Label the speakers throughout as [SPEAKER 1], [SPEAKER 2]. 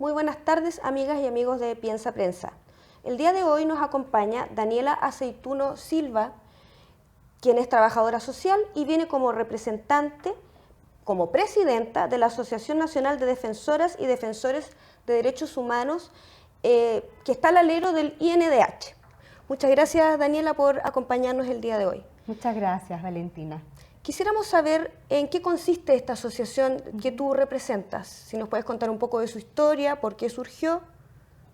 [SPEAKER 1] Muy buenas tardes, amigas y amigos de Piensa Prensa. El día de hoy nos acompaña Daniela Aceituno Silva, quien es trabajadora social y viene como representante, como presidenta de la Asociación Nacional de Defensoras y Defensores de Derechos Humanos, que está al alero del INDH. Muchas gracias, Daniela, por acompañarnos el día de hoy.
[SPEAKER 2] Muchas gracias, Valentina.
[SPEAKER 1] Quisiéramos saber en qué consiste esta asociación que tú representas. Si nos puedes contar un poco de su historia, por qué surgió.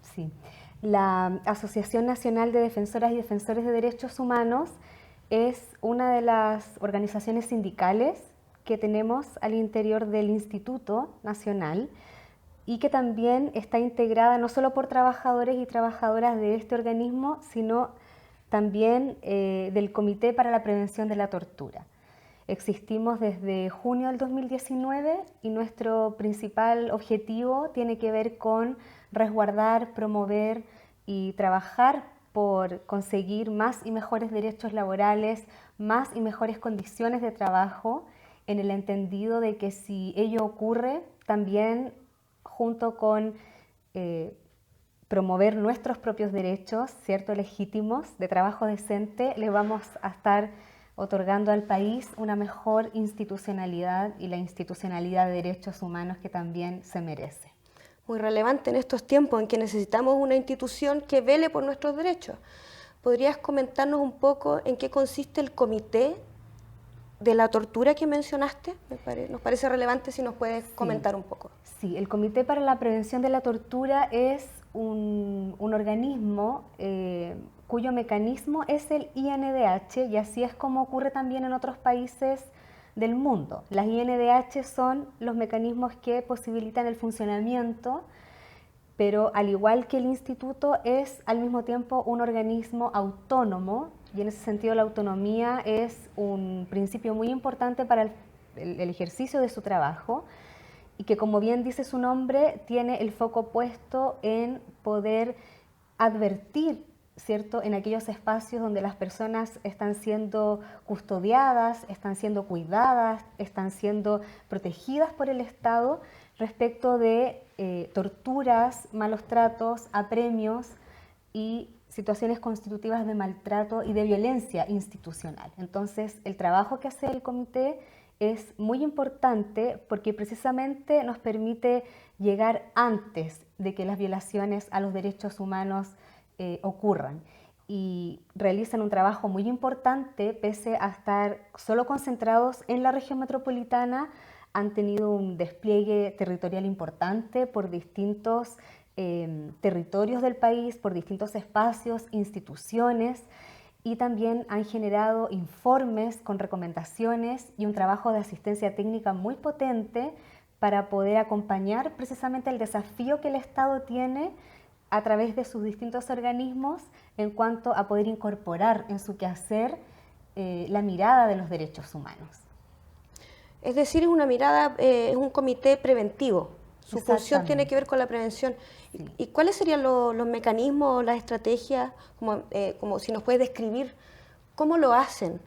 [SPEAKER 2] Sí, la Asociación Nacional de Defensoras y Defensores de Derechos Humanos es una de las organizaciones sindicales que tenemos al interior del Instituto Nacional y que también está integrada no solo por trabajadores y trabajadoras de este organismo, sino también del Comité para la Prevención de la Tortura. Existimos desde junio del 2019 y nuestro principal objetivo tiene que ver con resguardar, promover y trabajar por conseguir más y mejores derechos laborales, más y mejores condiciones de trabajo, en el entendido de que si ello ocurre, también junto con promover nuestros propios derechos, ¿cierto?, legítimos, de trabajo decente, le vamos a estar otorgando al país una mejor institucionalidad y la institucionalidad de derechos humanos que también se merece.
[SPEAKER 1] Muy relevante en estos tiempos en que necesitamos una institución que vele por nuestros derechos. ¿Podrías comentarnos un poco en qué consiste el comité de la tortura que mencionaste? Nos parece relevante si nos puedes comentar un poco.
[SPEAKER 2] Sí, el Comité para la Prevención de la Tortura es un organismo cuyo mecanismo es el INDH y así es como ocurre también en otros países del mundo. Las INDH son los mecanismos que posibilitan el funcionamiento, pero al igual que el instituto es al mismo tiempo un organismo autónomo y en ese sentido la autonomía es un principio muy importante para el ejercicio de su trabajo y que, como bien dice su nombre, tiene el foco puesto en poder advertir, ¿cierto?, en aquellos espacios donde las personas están siendo custodiadas, están siendo cuidadas, están siendo protegidas por el Estado respecto de torturas, malos tratos, apremios y situaciones constitutivas de maltrato y de violencia institucional. Entonces, el trabajo que hace el comité es muy importante porque precisamente nos permite llegar antes de que las violaciones a los derechos humanos ocurran y realizan un trabajo muy importante pese a estar solo concentrados en la región metropolitana. Han tenido un despliegue territorial importante por distintos territorios del país, por distintos espacios, instituciones, y también han generado informes con recomendaciones y un trabajo de asistencia técnica muy potente para poder acompañar precisamente el desafío que el Estado tiene a través de sus distintos organismos en cuanto a poder incorporar en su quehacer la mirada de los derechos humanos.
[SPEAKER 1] Es decir, es una mirada, es un comité preventivo. Su función tiene que ver con la prevención.
[SPEAKER 2] Sí.
[SPEAKER 1] ¿Y cuáles serían los mecanismos, las estrategias, como si nos puedes describir cómo lo hacen?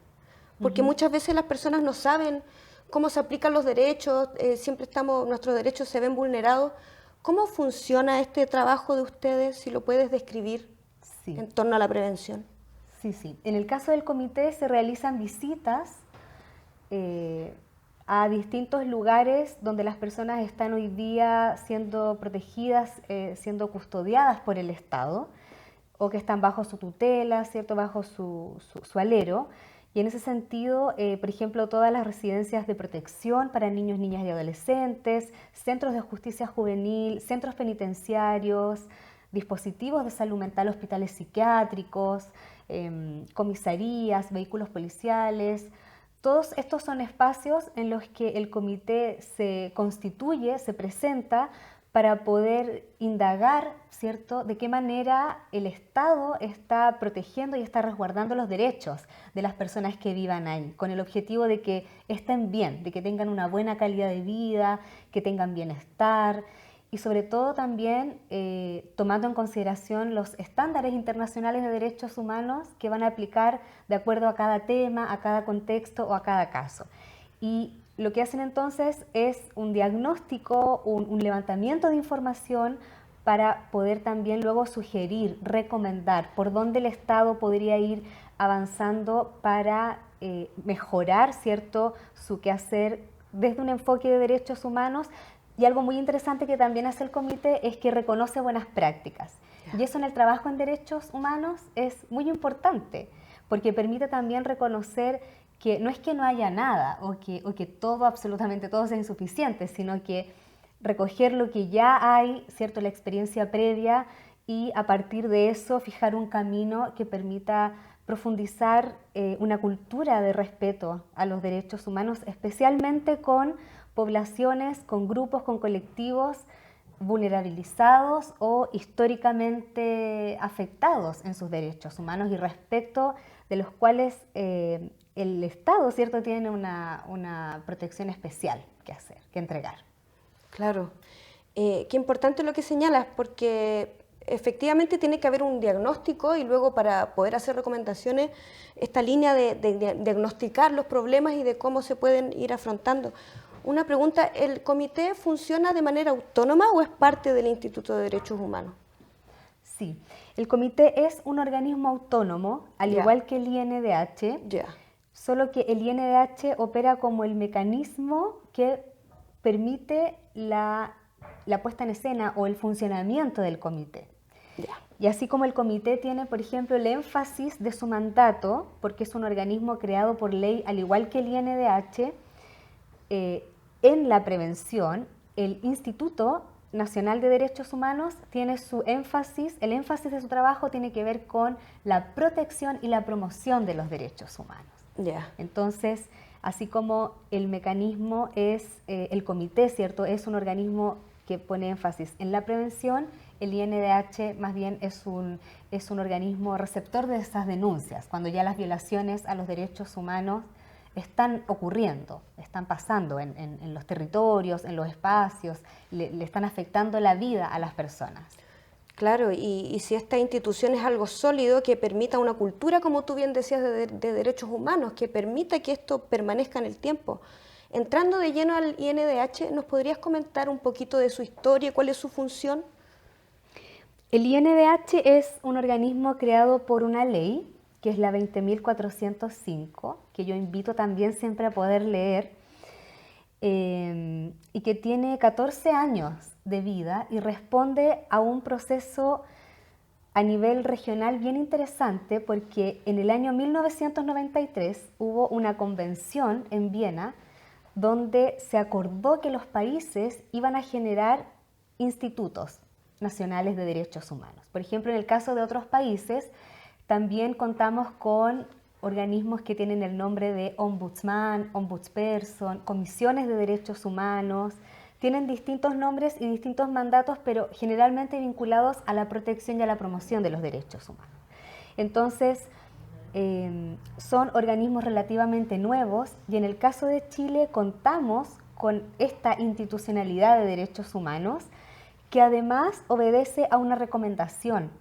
[SPEAKER 1] Porque muchas veces las personas no saben cómo se aplican los derechos, nuestros derechos se ven vulnerados. ¿Cómo funciona este trabajo de ustedes, si lo puedes describir en torno a la prevención?
[SPEAKER 2] Sí. En el caso del comité se realizan visitas a distintos lugares donde las personas están hoy día siendo protegidas, siendo custodiadas por el Estado o que están bajo su tutela, ¿cierto?, bajo su alero. Y en ese sentido, por ejemplo, todas las residencias de protección para niños, niñas y adolescentes, centros de justicia juvenil, centros penitenciarios, dispositivos de salud mental, hospitales psiquiátricos, comisarías, vehículos policiales. Todos estos son espacios en los que el comité se constituye, se presenta para poder indagar, ¿cierto?, de qué manera el Estado está protegiendo y está resguardando los derechos de las personas que vivan ahí, con el objetivo de que estén bien, de que tengan una buena calidad de vida, que tengan bienestar y sobre todo también tomando en consideración los estándares internacionales de derechos humanos que van a aplicar de acuerdo a cada tema, a cada contexto o a cada caso. Y lo que hacen entonces es un diagnóstico, un levantamiento de información para poder también luego sugerir, recomendar por dónde el Estado podría ir avanzando para mejorar, ¿cierto?, su quehacer desde un enfoque de derechos humanos. Y algo muy interesante que también hace el comité es que reconoce buenas prácticas. Y eso en el trabajo en derechos humanos es muy importante, porque permite también reconocer que no es que no haya nada o que todo, absolutamente todo sea insuficiente, sino que recoger lo que ya hay, ¿cierto?, la experiencia previa, y a partir de eso fijar un camino que permita profundizar una cultura de respeto a los derechos humanos, especialmente con poblaciones, con grupos, con colectivos vulnerabilizados o históricamente afectados en sus derechos humanos y respecto de los cuales el Estado, ¿cierto?, tiene una protección especial que hacer, que entregar.
[SPEAKER 1] Claro. Qué importante lo que señalas, porque efectivamente tiene que haber un diagnóstico y luego para poder hacer recomendaciones, esta línea de diagnosticar los problemas y de cómo se pueden ir afrontando. Una pregunta, ¿el comité funciona de manera autónoma o es parte del Instituto de Derechos Humanos?
[SPEAKER 2] Sí, el comité es un organismo autónomo, al igual que el INDH, solo que el INDH opera como el mecanismo que permite la puesta en escena o el funcionamiento del comité. Y así como el comité tiene, por ejemplo, el énfasis de su mandato, porque es un organismo creado por ley, al igual que el INDH, en la prevención, el Instituto Nacional de Derechos Humanos tiene su énfasis, el énfasis de su trabajo tiene que ver con la protección y la promoción de los derechos humanos. Entonces, así como el mecanismo es, el comité, ¿cierto?, es un organismo que pone énfasis en la prevención, el INDH más bien es un organismo receptor de esas denuncias, cuando ya las violaciones a los derechos humanos están ocurriendo, están pasando en los territorios, en los espacios, le están afectando la vida a las personas.
[SPEAKER 1] Claro, y si esta institución es algo sólido que permita una cultura, como tú bien decías, de derechos humanos, que permita que esto permanezca en el tiempo. Entrando de lleno al INDH, ¿nos podrías comentar un poquito de su historia y cuál es su función?
[SPEAKER 2] El INDH es un organismo creado por una ley, que es la 20.405, que yo invito también siempre a poder leer, y que tiene 14 años de vida y responde a un proceso a nivel regional bien interesante, porque en el año 1993 hubo una convención en Viena donde se acordó que los países iban a generar institutos nacionales de derechos humanos. Por ejemplo, en el caso de otros países, también contamos con organismos que tienen el nombre de ombudsman, ombudsperson, comisiones de derechos humanos. Tienen distintos nombres y distintos mandatos, pero generalmente vinculados a la protección y a la promoción de los derechos humanos. Entonces, son organismos relativamente nuevos y en el caso de Chile contamos con esta institucionalidad de derechos humanos que además obedece a una recomendación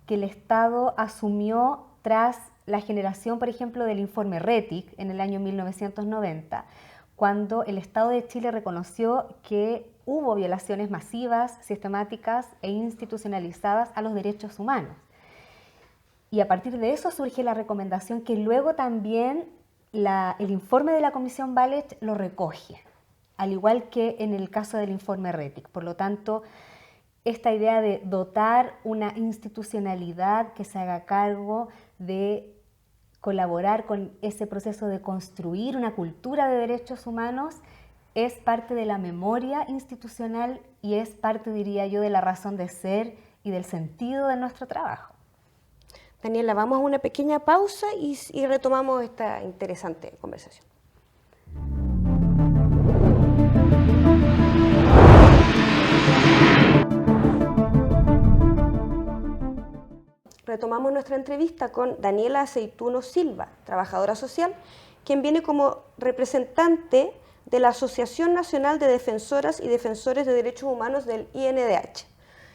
[SPEAKER 2] que el Estado asumió tras la generación, por ejemplo, del informe RETIC en el año 1990, cuando el Estado de Chile reconoció que hubo violaciones masivas, sistemáticas e institucionalizadas a los derechos humanos. Y a partir de eso surge la recomendación que luego también el informe de la Comisión Walech lo recoge, al igual que en el caso del informe RETIC. Por lo tanto, esta idea de dotar una institucionalidad que se haga cargo de colaborar con ese proceso de construir una cultura de derechos humanos es parte de la memoria institucional y es parte, diría yo, de la razón de ser y del sentido de nuestro trabajo.
[SPEAKER 1] Daniela, vamos a una pequeña pausa y retomamos esta interesante conversación. Retomamos nuestra entrevista con Daniela Aceituno Silva, trabajadora social, quien viene como representante de la Asociación Nacional de Defensoras y Defensores de Derechos Humanos del INDH.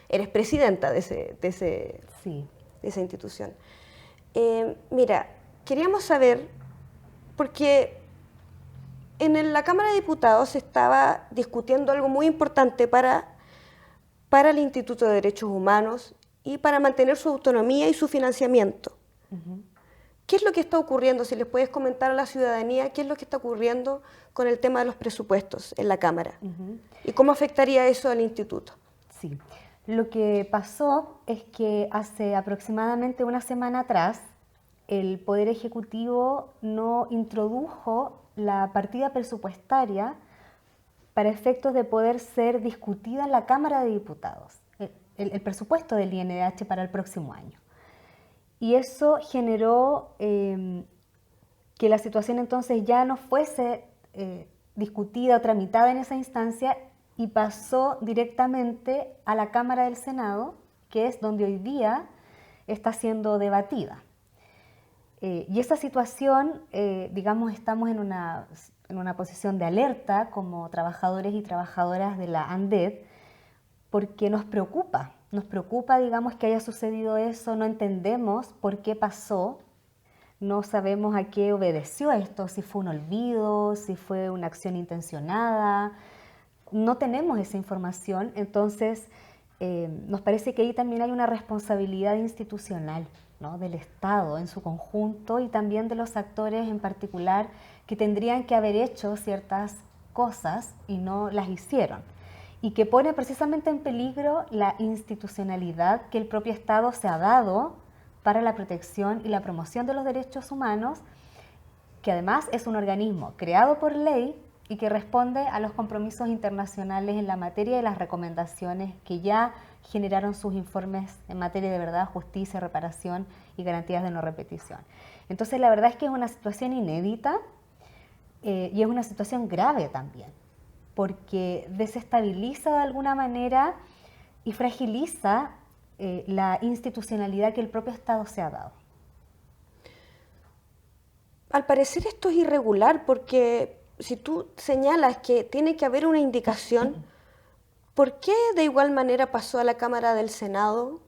[SPEAKER 1] Eres presidenta de esa institución. Mira, queríamos saber, porque la Cámara de Diputados se estaba discutiendo algo muy importante para el Instituto de Derechos Humanos y para mantener su autonomía y su financiamiento. ¿Qué es lo que está ocurriendo? Si les puedes comentar a la ciudadanía, ¿qué es lo que está ocurriendo con el tema de los presupuestos en la Cámara? ¿Y cómo afectaría eso al instituto?
[SPEAKER 2] Sí, lo que pasó es que hace aproximadamente una semana atrás, el Poder Ejecutivo no introdujo la partida presupuestaria para efectos de poder ser discutida en la Cámara de Diputados, el presupuesto del INDH para el próximo año. Y eso generó que la situación entonces ya no fuese discutida o tramitada en esa instancia y pasó directamente a la Cámara del Senado, que es donde hoy día está siendo debatida. Y esa situación, digamos, estamos en una posición de alerta como trabajadores y trabajadoras de la ANDED, porque nos preocupa, digamos, que haya sucedido eso, no entendemos por qué pasó, no sabemos a qué obedeció esto, si fue un olvido, si fue una acción intencionada, no tenemos esa información, entonces nos parece que ahí también hay una responsabilidad institucional, ¿no?, del Estado en su conjunto y también de los actores en particular que tendrían que haber hecho ciertas cosas y no las hicieron, y que pone precisamente en peligro la institucionalidad que el propio Estado se ha dado para la protección y la promoción de los derechos humanos, que además es un organismo creado por ley y que responde a los compromisos internacionales en la materia y las recomendaciones que ya generaron sus informes en materia de verdad, justicia, reparación y garantías de no repetición. Entonces, la verdad es que es una situación inédita y es una situación grave también, porque desestabiliza de alguna manera y fragiliza la institucionalidad que el propio Estado se ha dado.
[SPEAKER 1] Al parecer esto es irregular porque si tú señalas que tiene que haber una indicación, ¿por qué de igual manera pasó a la Cámara del Senado?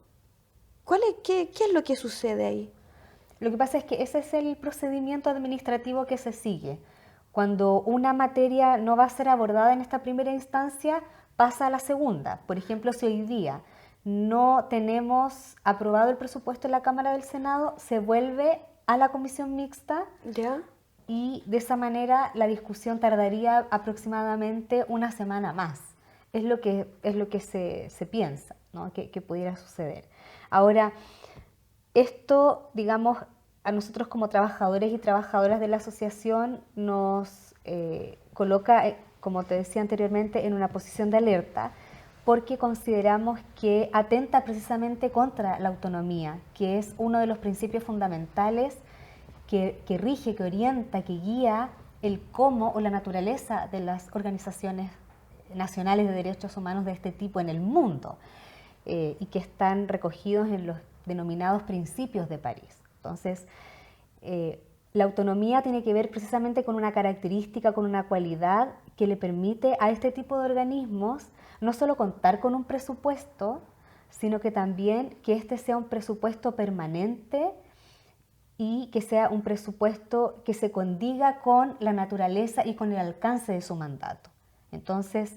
[SPEAKER 1] ¿Qué es lo que sucede ahí?
[SPEAKER 2] Lo que pasa es que ese es el procedimiento administrativo que se sigue. Cuando una materia no va a ser abordada en esta primera instancia, pasa a la segunda. Por ejemplo, si hoy día no tenemos aprobado el presupuesto en la Cámara del Senado, se vuelve a la comisión mixta.
[SPEAKER 1] ¿Ya?
[SPEAKER 2] Y de esa manera la discusión tardaría aproximadamente una semana más. Es lo que se piensa, ¿no?, que pudiera suceder. Ahora, esto, digamos, a nosotros como trabajadores y trabajadoras de la asociación nos coloca, como te decía anteriormente, en una posición de alerta, porque consideramos que atenta precisamente contra la autonomía, que es uno de los principios fundamentales que rige, que orienta, que guía el cómo o la naturaleza de las organizaciones nacionales de derechos humanos de este tipo en el mundo y que están recogidos en los denominados principios de París. Entonces, la autonomía tiene que ver precisamente con una característica, con una cualidad que le permite a este tipo de organismos no solo contar con un presupuesto, sino que también que este sea un presupuesto permanente y que sea un presupuesto que se condiga con la naturaleza y con el alcance de su mandato. Entonces,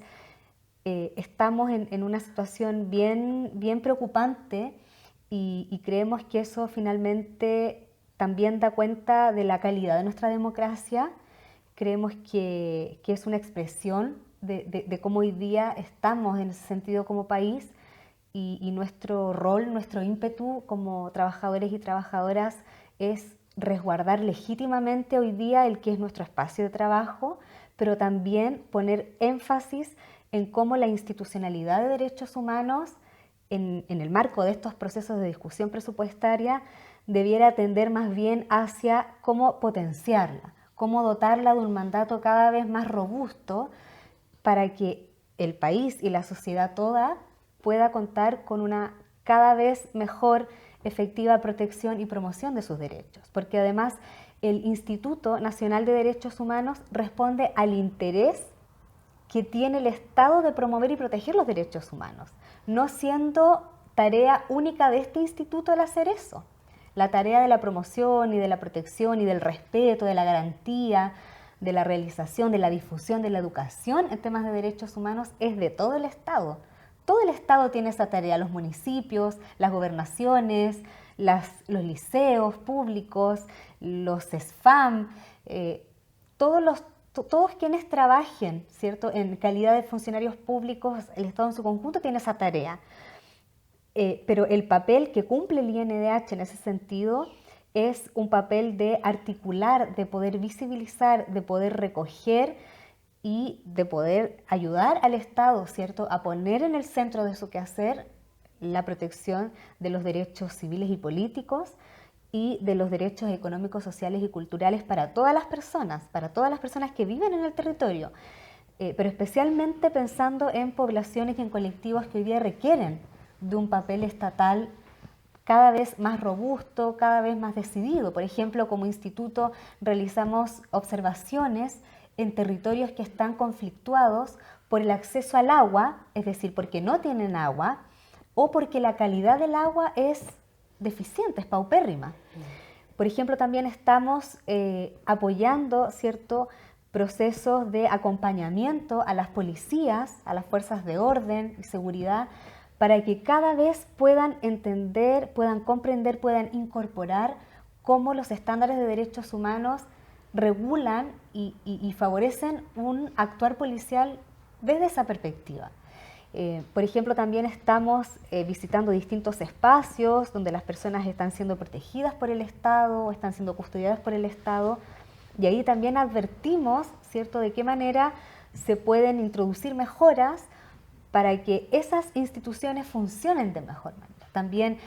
[SPEAKER 2] estamos en una situación bien preocupante y creemos que eso finalmente también da cuenta de la calidad de nuestra democracia. Creemos que es una expresión de cómo hoy día estamos en ese sentido como país y nuestro rol, nuestro ímpetu como trabajadores y trabajadoras es resguardar legítimamente hoy día el que es nuestro espacio de trabajo, pero también poner énfasis en cómo la institucionalidad de derechos humanos en el marco de estos procesos de discusión presupuestaria debiera tender más bien hacia cómo potenciarla, cómo dotarla de un mandato cada vez más robusto para que el país y la sociedad toda pueda contar con una cada vez mejor efectiva protección y promoción de sus derechos, porque además el Instituto Nacional de Derechos Humanos responde al interés que tiene el Estado de promover y proteger los derechos humanos, no siendo tarea única de este instituto el hacer eso. La tarea de la promoción y de la protección y del respeto, de la garantía de la realización, de la difusión, de la educación en temas de derechos humanos es de todo el Estado. Todo el Estado tiene esa tarea, los municipios, las gobernaciones, los liceos públicos, los CESFAM, todos quienes trabajen, ¿cierto?, en calidad de funcionarios públicos, el Estado en su conjunto tiene esa tarea. Pero el papel que cumple el INDH en ese sentido es un papel de articular, de poder visibilizar, de poder recoger y de poder ayudar al Estado, ¿cierto?, a poner en el centro de su quehacer la protección de los derechos civiles y políticos y de los derechos económicos, sociales y culturales para todas las personas que viven en el territorio, pero especialmente pensando en poblaciones y en colectivos que hoy día requieren de un papel estatal cada vez más robusto, cada vez más decidido. Por ejemplo, como instituto realizamos observaciones en territorios que están conflictuados por el acceso al agua, es decir, porque no tienen agua o porque la calidad del agua es deficiente, es paupérrima. Por ejemplo, también estamos apoyando, ¿cierto?, procesos de acompañamiento a las policías, a las fuerzas de orden y seguridad, para que cada vez puedan entender, puedan comprender, puedan incorporar cómo los estándares de derechos humanos regulan y favorecen un actuar policial desde esa perspectiva. Por ejemplo, también estamos visitando distintos espacios donde las personas están siendo protegidas por el Estado o están siendo custodiadas por el Estado, y ahí también advertimos, ¿cierto?, de qué manera se pueden introducir mejoras para que esas instituciones funcionen de mejor manera. También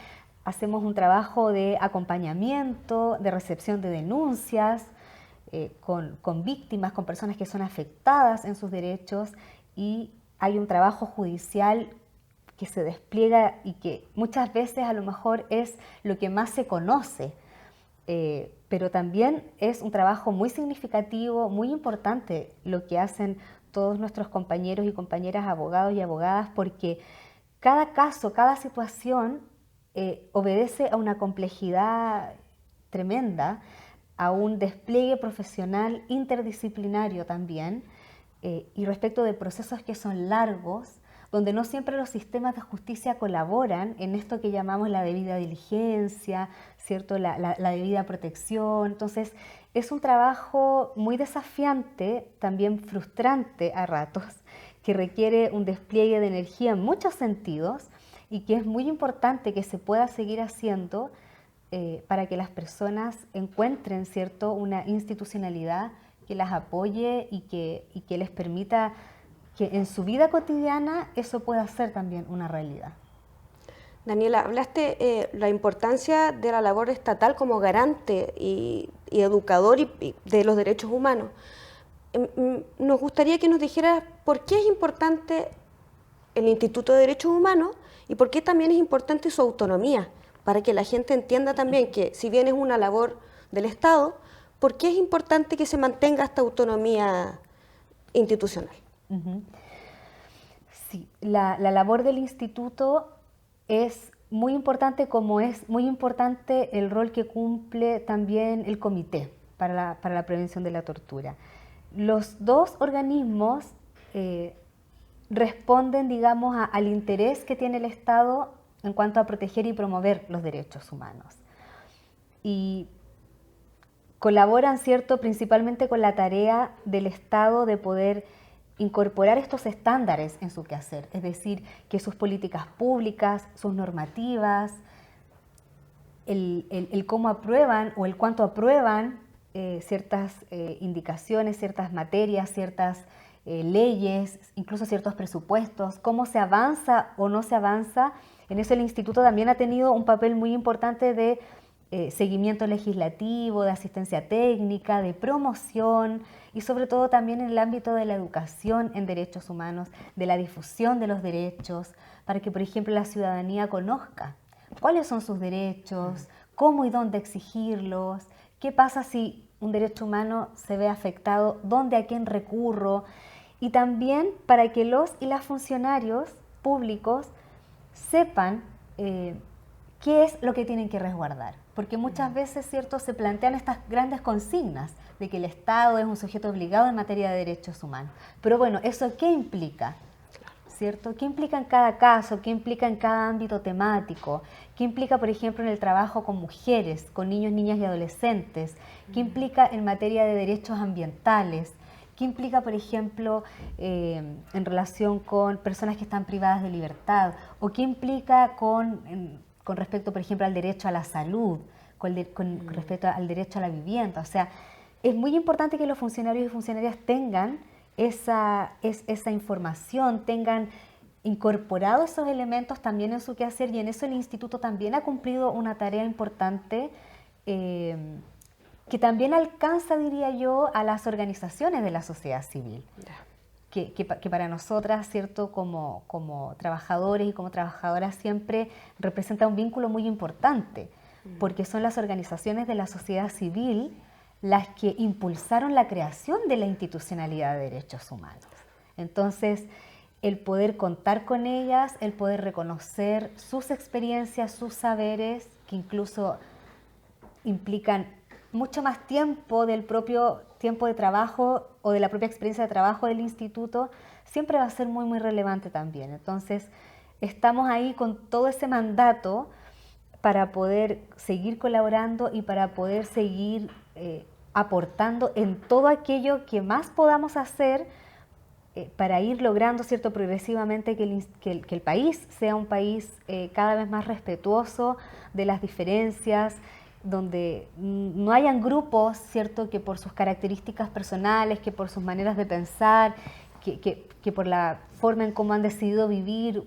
[SPEAKER 2] hacemos un trabajo de acompañamiento, de recepción de denuncias con víctimas, con personas que son afectadas en sus derechos, y hay un trabajo judicial que se despliega y que muchas veces a lo mejor es lo que más se conoce, pero también es un trabajo muy significativo, muy importante lo que hacen todos nuestros compañeros y compañeras abogados y abogadas, porque cada caso, cada situación obedece a una complejidad tremenda, a un despliegue profesional interdisciplinario también, y respecto de procesos que son largos, donde no siempre los sistemas de justicia colaboran en esto que llamamos la debida diligencia, ¿cierto?, la debida protección. Entonces, es un trabajo muy desafiante, también frustrante a ratos, que requiere un despliegue de energía en muchos sentidos y que es muy importante que se pueda seguir haciendo para que las personas encuentren, ¿cierto?, una institucionalidad que las apoye y que les permita que en su vida cotidiana eso pueda ser también una realidad.
[SPEAKER 1] Daniela, hablaste la importancia de la labor estatal como garante y educador de los derechos humanos. Nos gustaría que nos dijeras por qué es importante el Instituto de Derechos Humanos y por qué también es importante su autonomía, para que la gente entienda también que si bien es una labor del Estado, ¿por qué es importante que se mantenga esta autonomía institucional?
[SPEAKER 2] Sí, la labor del instituto es muy importante, como es muy importante el rol que cumple también el Comité para la Prevención de la Tortura. Los dos organismos responden, digamos, al interés que tiene el Estado en cuanto a proteger y promover los derechos humanos. Y colaboran, ¿cierto?, principalmente con la tarea del Estado de poder incorporar estos estándares en su quehacer, es decir, que sus políticas públicas, sus normativas, el cómo aprueban o el cuánto aprueban ciertas indicaciones, ciertas materias, ciertas leyes, incluso ciertos presupuestos, cómo se avanza o no se avanza. En eso el Instituto también ha tenido un papel muy importante de seguimiento legislativo, de asistencia técnica, de promoción y sobre todo también en el ámbito de la educación en derechos humanos, de la difusión de los derechos, para que, por ejemplo, la ciudadanía conozca cuáles son sus derechos, cómo y dónde exigirlos, qué pasa si un derecho humano se ve afectado, dónde, a quién recurro, y también para que los y las funcionarios públicos sepan ¿qué es lo que tienen que resguardar? Porque muchas veces, ¿cierto?, se plantean estas grandes consignas de que el Estado es un sujeto obligado en materia de derechos humanos. Pero bueno, ¿eso qué implica? ¿Cierto? ¿Qué implica en cada caso? ¿Qué implica en cada ámbito temático? ¿Qué implica, por ejemplo, en el trabajo con mujeres, con niños, niñas y adolescentes? ¿Qué implica en materia de derechos ambientales? ¿Qué implica, por ejemplo, en relación con personas que están privadas de libertad? ¿O qué implica con respecto, por ejemplo, al derecho a la salud, con respecto al derecho a la vivienda? O sea, es muy importante que los funcionarios y funcionarias tengan esa información, tengan incorporados esos elementos también en su quehacer, y en eso el Instituto también ha cumplido una tarea importante que también alcanza, diría yo, a las organizaciones de la sociedad civil. Que para nosotras, ¿cierto?, como trabajadores y como trabajadoras siempre representa un vínculo muy importante, porque son las organizaciones de la sociedad civil las que impulsaron la creación de la institucionalidad de derechos humanos. Entonces, el poder contar con ellas, el poder reconocer sus experiencias, sus saberes, que incluso implican mucho más tiempo del propio tiempo de trabajo o de la propia experiencia de trabajo del instituto, siempre va a ser muy, muy relevante también. Entonces, estamos ahí con todo ese mandato para poder seguir colaborando y para poder seguir aportando en todo aquello que más podamos hacer para ir logrando, ¿cierto?, progresivamente que el país sea un país cada vez más respetuoso de las diferencias, donde no hayan grupos, ¿cierto?, que por sus características personales, que por sus maneras de pensar, que por la forma en cómo han decidido vivir,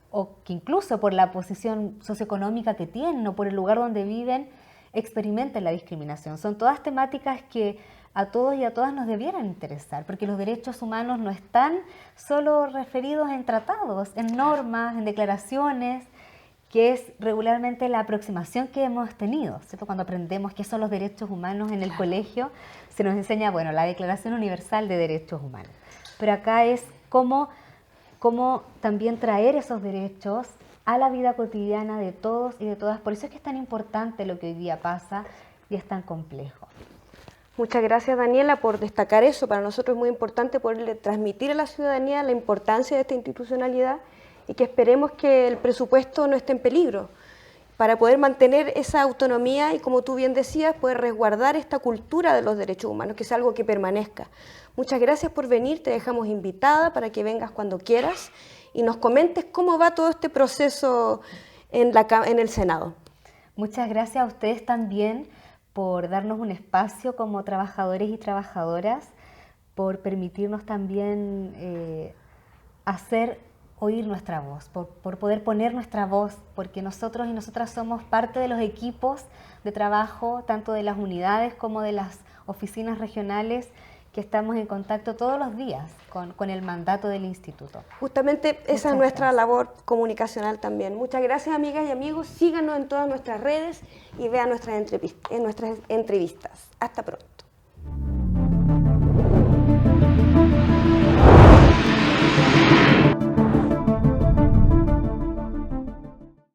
[SPEAKER 2] o que incluso por la posición socioeconómica que tienen o por el lugar donde viven, experimenten la discriminación. Son todas temáticas que a todos y a todas nos debieran interesar, porque los derechos humanos no están solo referidos en tratados, en normas, en declaraciones, que es regularmente la aproximación que hemos tenido, ¿cierto? Cuando aprendemos qué son los derechos humanos en el colegio, se nos enseña, bueno, la Declaración Universal de Derechos Humanos. Pero acá es cómo también traer esos derechos a la vida cotidiana de todos y de todas. Por eso es que es tan importante lo que hoy día pasa y es tan complejo.
[SPEAKER 1] Muchas gracias, Daniela, por destacar eso. Para nosotros es muy importante poderle transmitir a la ciudadanía la importancia de esta institucionalidad y que esperemos que el presupuesto no esté en peligro para poder mantener esa autonomía y, como tú bien decías, poder resguardar esta cultura de los derechos humanos, que es algo que permanezca. Muchas gracias por venir, te dejamos invitada para que vengas cuando quieras y nos comentes cómo va todo este proceso en el Senado.
[SPEAKER 2] Muchas gracias a ustedes también por darnos un espacio como trabajadores y trabajadoras, por permitirnos también hacer oír nuestra voz, por poder poner nuestra voz, porque nosotros y nosotras somos parte de los equipos de trabajo, tanto de las unidades como de las oficinas regionales, que estamos en contacto todos los días con el mandato del instituto.
[SPEAKER 1] Justamente esa es nuestra labor comunicacional también. Muchas gracias, amigas y amigos. Síganos en todas nuestras redes y vean nuestras entrevistas. Hasta pronto.